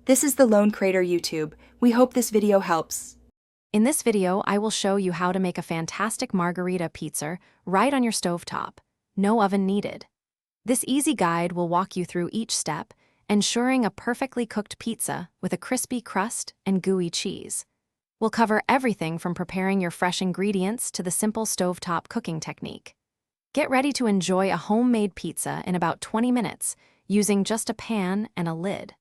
This is the Lone Crater YouTube. We hope this video helps. In this video, I will show you how to make a fantastic margarita pizza right on your stovetop. No oven needed. This easy guide will walk you through each step, ensuring a perfectly cooked pizza with a crispy crust and gooey cheese. We'll cover everything from preparing your fresh ingredients to the simple stovetop cooking technique. Get ready to enjoy a homemade pizza in about 20 minutes using just a pan and a lid.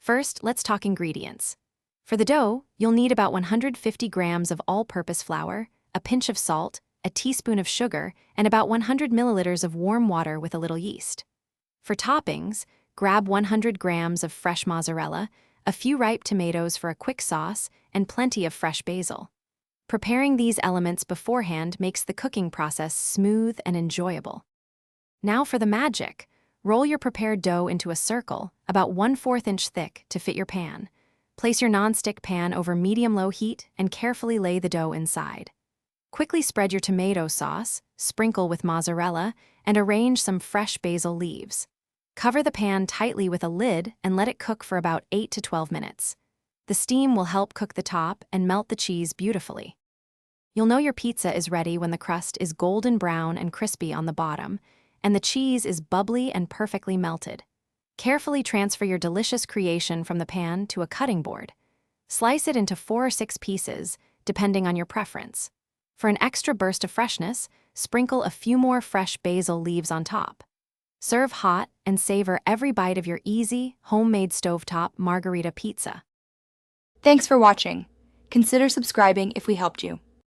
First, let's talk ingredients. For the dough, you'll need about 150 grams of all-purpose flour, a pinch of salt, a teaspoon of sugar, and about 100 milliliters of warm water with a little yeast. For toppings, grab 100 grams of fresh mozzarella, a few ripe tomatoes for a quick sauce, and plenty of fresh basil. Preparing these elements beforehand makes the cooking process smooth and enjoyable. Now for the magic. Roll your prepared dough into a circle, about 1/4 inch thick, to fit your pan. Place your non-stick pan over medium-low heat and carefully lay the dough inside. Quickly spread your tomato sauce, sprinkle with mozzarella, and arrange some fresh basil leaves. Cover the pan tightly with a lid and let it cook for about 8 to 12 minutes. The steam will help cook the top and melt the cheese beautifully. You'll know your pizza is ready when the crust is golden brown and crispy on the bottom, and the cheese is bubbly and perfectly melted. Carefully transfer your delicious creation from the pan to a cutting board. Slice it into 4 or 6 pieces, depending on your preference. For an extra burst of freshness, sprinkle a few more fresh basil leaves on top. Serve hot and savor every bite of your easy, homemade stovetop margarita pizza. Thanks for watching. Consider subscribing if we helped you.